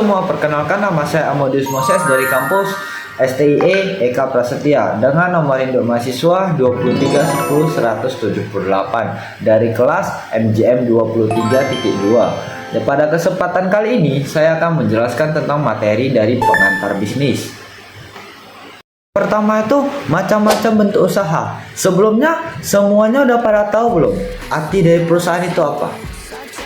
semua, perkenalkan nama saya Amodius Moses dari kampus STIE Eka Prasetya dengan nomor induk mahasiswa 2310178 dari kelas MJM 23.2. Dan pada kesempatan kali ini saya akan menjelaskan tentang materi dari pengantar bisnis. Pertama itu macam-macam bentuk usaha. Sebelumnya semuanya udah pada tahu belum arti dari perusahaan itu apa?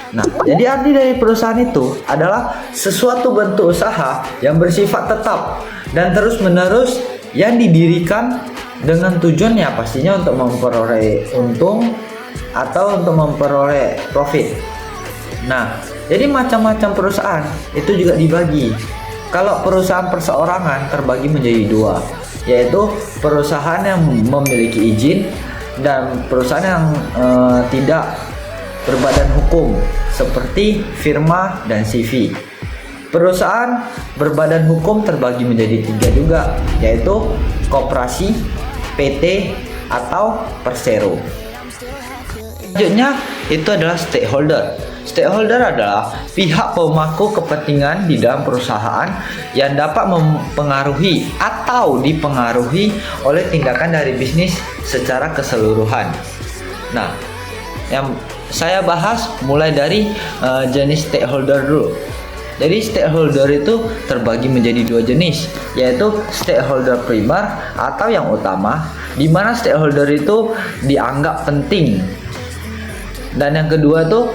Nah, jadi arti dari perusahaan itu adalah sesuatu bentuk usaha yang bersifat tetap dan terus-menerus yang didirikan dengan tujuannya pastinya untuk memperoleh untung atau untuk memperoleh profit. Nah, jadi macam-macam perusahaan itu juga dibagi. Kalau perusahaan perseorangan terbagi menjadi dua, yaitu perusahaan yang memiliki izin dan perusahaan yang tidak berbadan hukum seperti firma dan CV. Perusahaan berbadan hukum terbagi menjadi tiga juga, yaitu koperasi, PT, atau persero. Selanjutnya itu adalah stakeholder. Stakeholder adalah pihak pemangku kepentingan di dalam perusahaan yang dapat mempengaruhi atau dipengaruhi oleh tindakan dari bisnis secara keseluruhan. Nah, yang saya bahas mulai dari jenis stakeholder dulu. Jadi stakeholder itu terbagi menjadi dua jenis, yaitu stakeholder primer atau yang utama, di mana stakeholder itu dianggap penting. Dan yang kedua tuh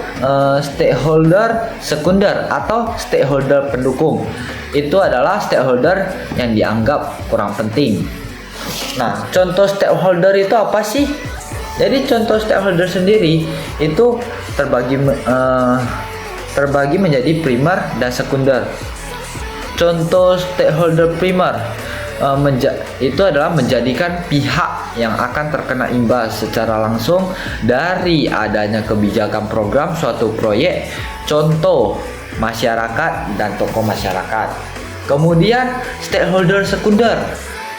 stakeholder sekunder atau stakeholder pendukung. Itu adalah stakeholder yang dianggap kurang penting. Nah, contoh stakeholder itu apa sih? Jadi contoh stakeholder sendiri itu terbagi menjadi primer dan sekunder. Contoh stakeholder primer itu adalah menjadikan pihak yang akan terkena imbas secara langsung dari adanya kebijakan program suatu proyek, contoh masyarakat dan tokoh masyarakat. Kemudian stakeholder sekunder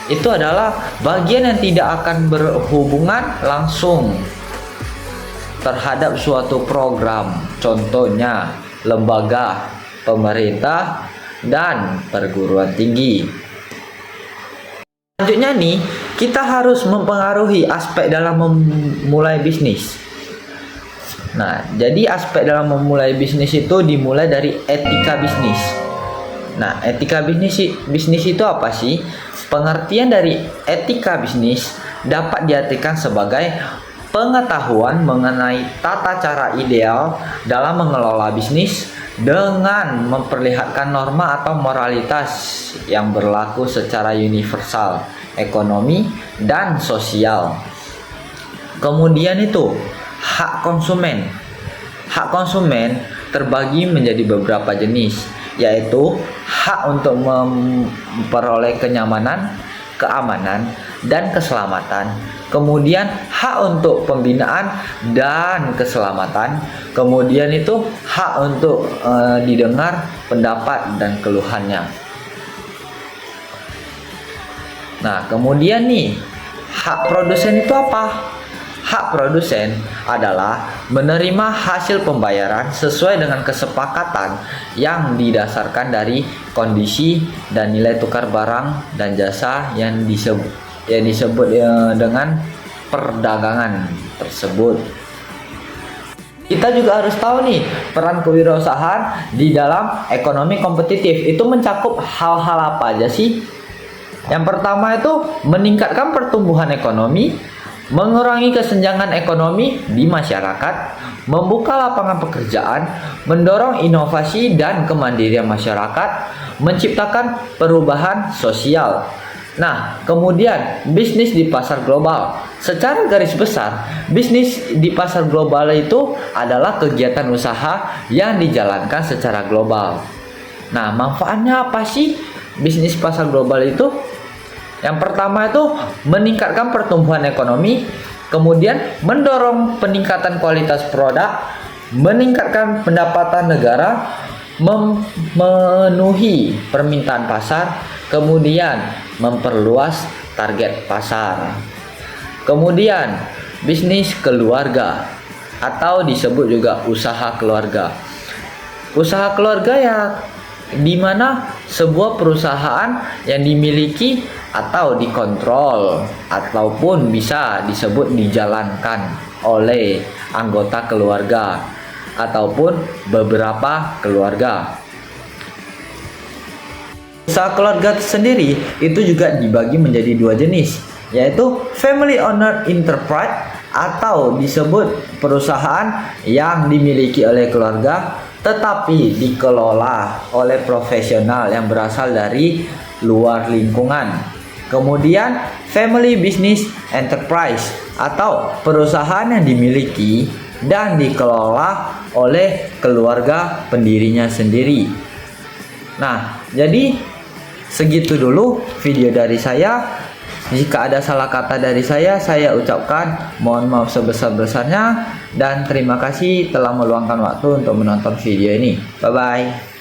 itu adalah bagian yang tidak akan berhubungan langsung terhadap suatu program, contohnya lembaga, pemerintah, dan perguruan tinggi. Selanjutnya nih, kita harus mempengaruhi aspek dalam memulai bisnis. Nah, jadi aspek dalam memulai bisnis itu dimulai dari etika bisnis. Nah, etika bisnis itu apa sih? Pengertian dari etika bisnis dapat diartikan sebagai pengetahuan mengenai tata cara ideal dalam mengelola bisnis dengan memperlihatkan norma atau moralitas yang berlaku secara universal, ekonomi, dan sosial. Kemudian itu hak konsumen. Hak konsumen terbagi menjadi beberapa jenis, yaitu hak untuk memperoleh kenyamanan, keamanan, dan keselamatan. Kemudian hak untuk pembinaan dan keselamatan. Kemudian itu hak untuk didengar pendapat dan keluhannya. Nah, kemudian nih, hak produsen itu apa? Hak produsen adalah menerima hasil pembayaran sesuai dengan kesepakatan yang didasarkan dari kondisi dan nilai tukar barang dan jasa yang disebut dengan perdagangan tersebut. Kita juga harus tahu nih, peran kewirausahaan di dalam ekonomi kompetitif itu mencakup hal-hal apa aja sih? Yang pertama itu meningkatkan pertumbuhan ekonomi, mengurangi kesenjangan ekonomi di masyarakat, membuka lapangan pekerjaan, mendorong inovasi dan kemandirian masyarakat, menciptakan perubahan sosial. Nah, kemudian bisnis di pasar global. Secara garis besar, bisnis di pasar global itu adalah kegiatan usaha yang dijalankan secara global. Nah, manfaatnya apa sih bisnis pasar global itu? Yang pertama itu meningkatkan pertumbuhan ekonomi, kemudian mendorong peningkatan kualitas produk, meningkatkan pendapatan negara, memenuhi permintaan pasar, kemudian memperluas target pasar. Kemudian bisnis keluarga atau disebut juga usaha keluarga. Usaha keluarga ya di mana sebuah perusahaan yang dimiliki atau dikontrol ataupun bisa disebut dijalankan oleh anggota keluarga ataupun beberapa keluarga. Usaha keluarga sendiri itu juga dibagi menjadi dua jenis, yaitu family owner enterprise atau disebut perusahaan yang dimiliki oleh keluarga tetapi dikelola oleh profesional yang berasal dari luar lingkungan. Kemudian family business enterprise atau perusahaan yang dimiliki dan dikelola oleh keluarga pendirinya sendiri. Nah, jadi segitu dulu video dari saya. Jika ada salah kata dari saya ucapkan mohon maaf sebesar-besarnya dan terima kasih telah meluangkan waktu untuk menonton video ini. Bye bye.